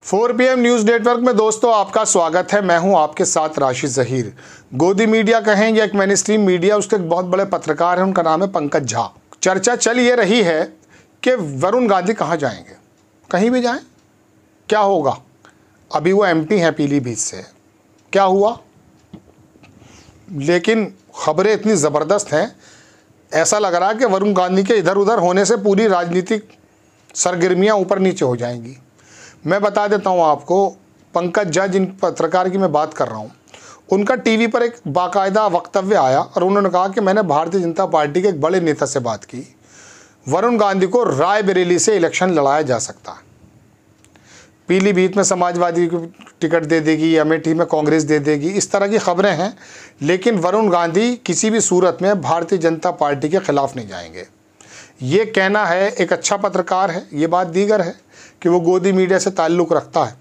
4 PM news network में दोस्तों आपका स्वागत है। मैं हूं आपके साथ राशिद ज़हीर। गोदी मीडिया कहें या एक मेन स्ट्रीम मीडिया, उसके एक बहुत बड़े पत्रकार हैं, उनका नाम है पंकज झा। चर्चा चल ये रही है कि वरुण गांधी कहाँ जाएंगे, कहीं भी जाएं, क्या होगा। अभी वो MP हैं पीलीभीत से, क्या हुआ। लेकिन खबरें इतनी ज़बरदस्त हैं, ऐसा लग रहा है कि वरुण गांधी के इधर उधर होने से पूरी राजनीतिक सरगर्मियाँ ऊपर नीचे हो जाएंगी। मैं बता देता हूं आपको, पंकज झा जिन पत्रकार की मैं बात कर रहा हूं, उनका टीवी पर एक बाकायदा वक्तव्य आया और उन्होंने कहा कि मैंने भारतीय जनता पार्टी के एक बड़े नेता से बात की, वरुण गांधी को रायबरेली से इलेक्शन लड़ाया जा सकता है। पीलीभीत में समाजवादी को टिकट दे देगी, अमेठी में कांग्रेस दे देगी, इस तरह की खबरें हैं। लेकिन वरुण गांधी किसी भी सूरत में भारतीय जनता पार्टी के खिलाफ नहीं जाएंगे। ये कहना है एक अच्छा पत्रकार है, ये बात दीगर है कि वो गोदी मीडिया से ताल्लुक़ रखता है।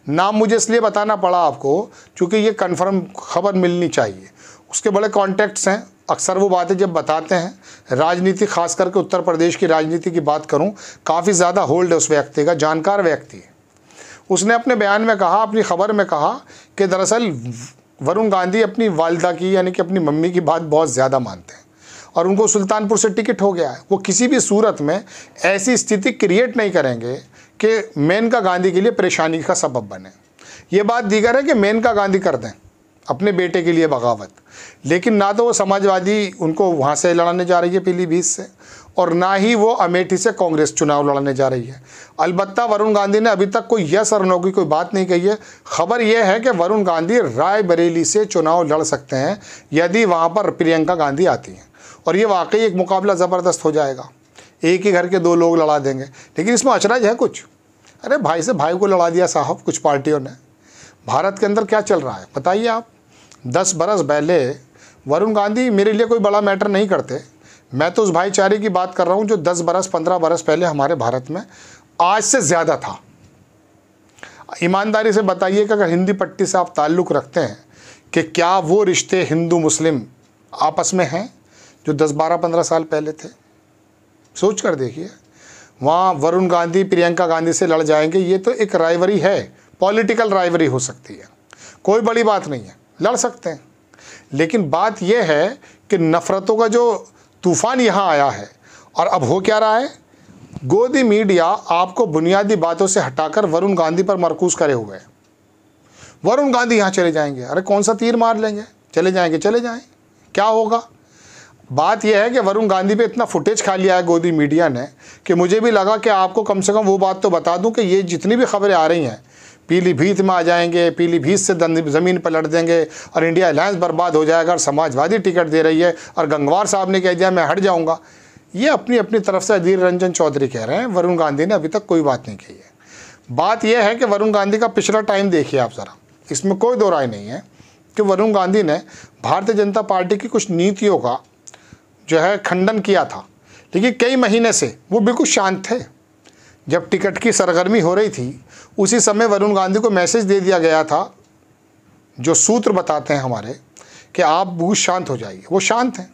नाम मुझे इसलिए बताना पड़ा आपको क्योंकि ये कन्फर्म खबर मिलनी चाहिए। उसके बड़े कॉन्टैक्ट्स हैं। अक्सर वो बातें जब बताते हैं, राजनीति खास करके उत्तर प्रदेश की राजनीति की बात करूं, काफ़ी ज़्यादा होल्ड है उस व्यक्ति का, जानकार व्यक्ति है। उसने अपने बयान में कहा, अपनी खबर में कहा कि दरअसल वरुण गांधी अपनी वालिदा की यानी कि अपनी मम्मी की बात बहुत ज़्यादा मानते हैं और उनको सुल्तानपुर से टिकट हो गया है। वो किसी भी सूरत में ऐसी स्थिति क्रिएट नहीं करेंगे कि मेनका गांधी के लिए परेशानी का सबब बने। ये बात दीगर है कि मेनका गांधी कर दें अपने बेटे के लिए बगावत, लेकिन ना तो वो समाजवादी उनको वहाँ से लड़ाने जा रही है पीलीभीत से, और ना ही वो अमेठी से कांग्रेस चुनाव लड़ाने जा रही है। अलबत्ता वरुण गांधी ने अभी तक कोई यस और नो की कोई बात नहीं कही है। खबर यह है कि वरुण गांधी रायबरेली से चुनाव लड़ सकते हैं यदि वहाँ पर प्रियंका गांधी आती हैं, और ये वाकई एक मुकाबला ज़बरदस्त हो जाएगा। एक ही घर के दो लोग लड़ा देंगे। लेकिन इसमें अचरज है कुछ, अरे भाई से भाई को लड़ा दिया साहब कुछ पार्टियों ने। भारत के अंदर क्या चल रहा है बताइए आप। 10 बरस पहले वरुण गांधी मेरे लिए कोई बड़ा मैटर नहीं करते। मैं तो उस भाईचारे की बात कर रहा हूँ जो 10 बरस 15 बरस पहले हमारे भारत में आज से ज़्यादा था। ईमानदारी से बताइए कि अगर हिंदी पट्टी से आप ताल्लुक़ रखते हैं कि क्या वो रिश्ते हिंदू मुस्लिम आपस में हैं जो 10, 12, 15 साल पहले थे। सोच कर देखिए, वहाँ वरुण गांधी प्रियंका गांधी से लड़ जाएंगे। ये तो एक राइवरी है, पॉलिटिकल राइवरी हो सकती है, कोई बड़ी बात नहीं है, लड़ सकते हैं। लेकिन बात यह है कि नफ़रतों का जो तूफ़ान यहाँ आया है, और अब हो क्या रहा है, गोदी मीडिया आपको बुनियादी बातों से हटाकर वरुण गांधी पर मरकूज़ करे हुए है। वरुण गांधी यहाँ चले जाएंगे, अरे कौन सा तीर मार लेंगे, चले जाएंगे, चले जाएँ, क्या होगा। बात यह है कि वरुण गांधी पे इतना फुटेज खा लिया है गोदी मीडिया ने कि मुझे भी लगा कि आपको कम से कम वो बात तो बता दूं कि ये जितनी भी खबरें आ रही हैं, पीलीभीत में आ जाएंगे, पीलीभीत से ज़मीन पर लड़ देंगे और इंडिया अलायंस बर्बाद हो जाएगा और समाजवादी टिकट दे रही है और गंगवार साहब ने कह दिया मैं हट जाऊँगा। ये अपनी अपनी तरफ से अधीर रंजन चौधरी कह रहे हैं, वरुण गांधी ने अभी तक कोई बात नहीं कही है। बात यह है कि वरुण गांधी का पिछला टाइम देखिए आप ज़रा, इसमें कोई दो राय नहीं है कि वरुण गांधी ने भारतीय जनता पार्टी की कुछ नीतियों का जो है खंडन किया था, लेकिन कई महीने से वो बिल्कुल शांत थे। जब टिकट की सरगर्मी हो रही थी उसी समय वरुण गांधी को मैसेज दे दिया गया था, जो सूत्र बताते हैं हमारे, कि आप बहुत शांत हो जाइए। वो शांत हैं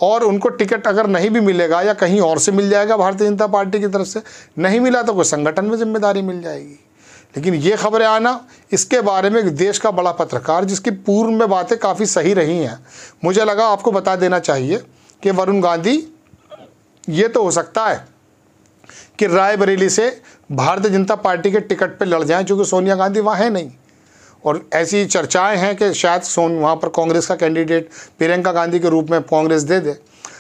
और उनको टिकट अगर नहीं भी मिलेगा या कहीं और से मिल जाएगा, भारतीय जनता पार्टी की तरफ से नहीं मिला तो कोई संगठन में जिम्मेदारी मिल जाएगी। लेकिन ये खबरें आना, इसके बारे में देश का बड़ा पत्रकार जिसकी पूर्व में बातें काफ़ी सही रही हैं, मुझे लगा आपको बता देना चाहिए कि वरुण गांधी ये तो हो सकता है कि रायबरेली से भारतीय जनता पार्टी के टिकट पे लड़ जाएं, क्योंकि सोनिया गांधी वहाँ है नहीं। और ऐसी चर्चाएं हैं कि शायद वहाँ पर कांग्रेस का कैंडिडेट प्रियंका गांधी के रूप में कांग्रेस दे दे,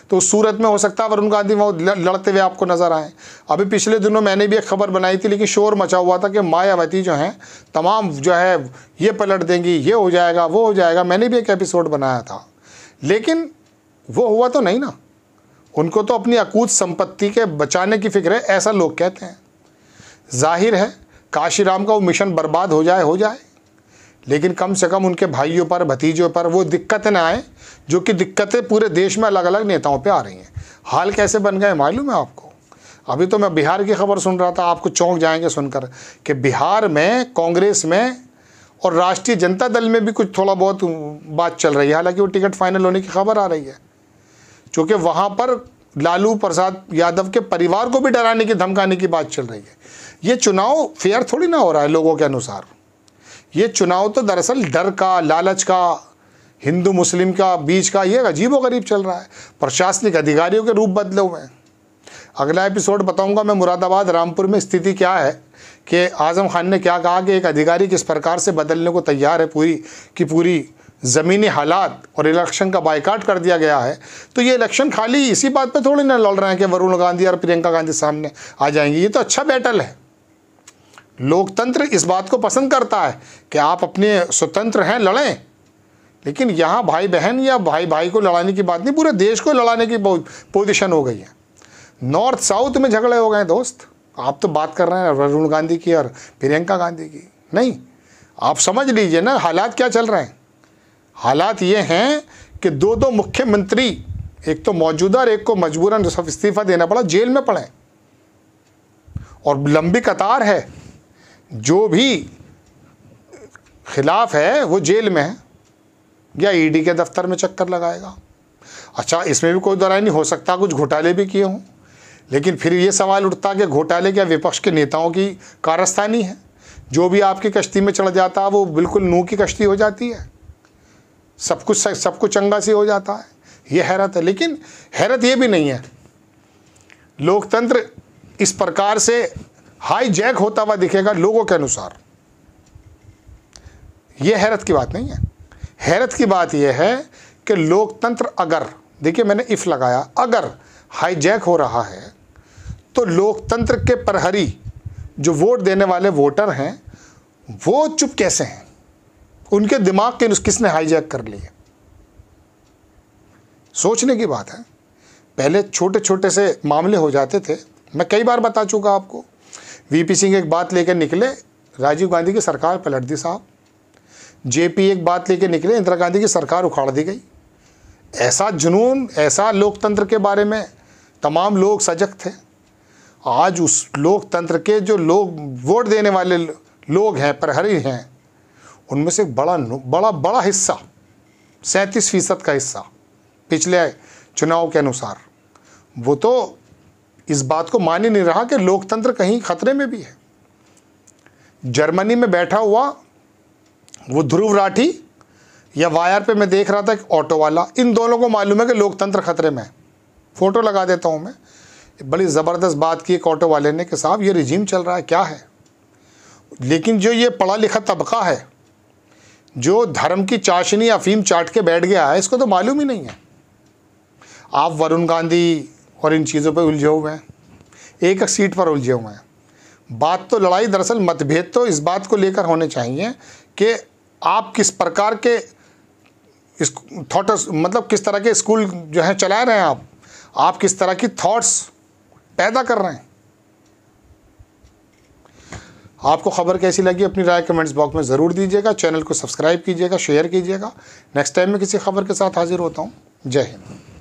तो उस सूरत में हो सकता है वरुण गांधी वहाँ लड़ते हुए आपको नज़र आए। अभी पिछले दिनों मैंने भी एक खबर बनाई थी, लेकिन शोर मचा हुआ था कि मायावती जो हैं तमाम जो है ये पलट देंगी, ये हो जाएगा, वो हो जाएगा। मैंने भी एक एपिसोड बनाया था, लेकिन वो हुआ तो नहीं ना। उनको तो अपनी अकूत संपत्ति के बचाने की फिक्र है, ऐसा लोग कहते हैं। जाहिर है काशीराम का वो मिशन बर्बाद हो जाए, लेकिन कम से कम उनके भाइयों पर, भतीजों पर वो दिक्कतें ना आए जो कि दिक्कतें पूरे देश में अलग अलग नेताओं पे आ रही हैं। हाल कैसे बन गए मालूम है आपको। अभी तो मैं बिहार की खबर सुन रहा था, आपको चौंक जाएंगे सुनकर, कि बिहार में कांग्रेस में और राष्ट्रीय जनता दल में भी कुछ थोड़ा बहुत बात चल रही है। हालांकि वो टिकट फाइनल होने की खबर आ रही है, क्योंकि वहाँ पर लालू प्रसाद यादव के परिवार को भी डराने की धमकाने की बात चल रही है। ये चुनाव फेयर थोड़ी ना हो रहा है लोगों के अनुसार। ये चुनाव तो दरअसल डर का, लालच का, हिंदू मुस्लिम का बीच का ये अजीबोगरीब चल रहा है। प्रशासनिक अधिकारियों के रूप बदले हुए हैं। अगला एपिसोड बताऊंगा मैं मुरादाबाद, रामपुर में स्थिति क्या है कि आज़म खान ने क्या कहा कि एक अधिकारी किस प्रकार से बदलने को तैयार है, पूरी की पूरी ज़मीनी हालात, और इलेक्शन का बायकाट कर दिया गया है। तो ये इलेक्शन खाली इसी बात पे थोड़ी ना लड़ रहे हैं कि वरुण गांधी और प्रियंका गांधी सामने आ जाएंगी। ये तो अच्छा बैटल है। लोकतंत्र इस बात को पसंद करता है कि आप अपने स्वतंत्र हैं, लड़ें। लेकिन यहाँ भाई बहन या भाई भाई को लड़ाने की बात नहीं, पूरे देश को लड़ाने की पोजीशन हो गई है। नॉर्थ साउथ में झगड़े हो गए दोस्त। आप तो बात कर रहे हैं वरुण गांधी की और प्रियंका गांधी की। नहीं, आप समझ लीजिए ना हालात क्या चल रहे हैं। हालात ये हैं कि दो दो मुख्यमंत्री, एक तो मौजूदा और एक को मजबूरन इस्तीफा देना पड़ा, जेल में पड़े, और लंबी कतार है। जो भी खिलाफ है वो जेल में है या ईडी के दफ्तर में चक्कर लगाएगा। अच्छा, इसमें भी कोई दरार नहीं, हो सकता कुछ घोटाले भी किए हों, लेकिन फिर ये सवाल उठता कि घोटाले क्या विपक्ष के नेताओं की कारस्तानी है? जो भी आपकी कश्ती में चढ़ जाता है वो बिल्कुल नूह की कश्ती हो जाती है, सब कुछ चंगा सी हो जाता है। ये हैरत है। लेकिन हैरत ये भी नहीं है, लोकतंत्र इस प्रकार से हाईजैक होता हुआ दिखेगा लोगों के अनुसार। ये हैरत की बात नहीं है। हैरत की बात यह है कि लोकतंत्र अगर, देखिए मैंने इफ लगाया, अगर हाईजैक हो रहा है तो लोकतंत्र के प्रहरी जो वोट देने वाले वोटर हैं वो चुप कैसे हैं? उनके दिमाग के किसने हाईजैक कर लिए? सोचने की बात है। पहले छोटे छोटे से मामले हो जाते थे, मैं कई बार बता चुका आपको। वीपी सिंह एक बात लेकर निकले, राजीव गांधी की सरकार पलट दी साहब। जेपी एक बात लेकर निकले, इंदिरा गांधी की सरकार उखाड़ दी गई। ऐसा जुनून, ऐसा लोकतंत्र के बारे में तमाम लोग सजग थे। आज उस लोकतंत्र के जो लोग वोट देने वाले लोग हैं, प्रहरी हैं, उनमें से बड़ा हिस्सा, 37% का हिस्सा पिछले चुनाव के अनुसार, वो तो इस बात को मान ही नहीं रहा कि लोकतंत्र कहीं खतरे में भी है। जर्मनी में बैठा हुआ वो ध्रुव राठी या वायर पे मैं देख रहा था एक ऑटो वाला, इन दोनों को मालूम है कि लोकतंत्र खतरे में है। फ़ोटो लगा देता हूँ मैं। बड़ी ज़बरदस्त बात की एक ऑटो वाले ने कि साहब ये रिजीम चल रहा है, क्या है? लेकिन जो ये पढ़ा लिखा तबका है, जो धर्म की चाशनी अफीम चाट के बैठ गया है, इसको तो मालूम ही नहीं है। आप वरुण गांधी और इन चीज़ों पे उलझे हुए हैं, एक एक सीट पर उलझे हुए हैं। बात तो लड़ाई, दरअसल मतभेद तो इस बात को लेकर होने चाहिए कि आप किस प्रकार के थॉट्स, मतलब किस तरह के स्कूल जो है चला रहे हैं, आप किस तरह की थॉट्स पैदा कर रहे हैं। आपको खबर कैसी लगी अपनी राय कमेंट्स बॉक्स में ज़रूर दीजिएगा। चैनल को सब्सक्राइब कीजिएगा, शेयर कीजिएगा। नेक्स्ट टाइम मैं किसी खबर के साथ हाजिर होता हूँ। जय हिंद।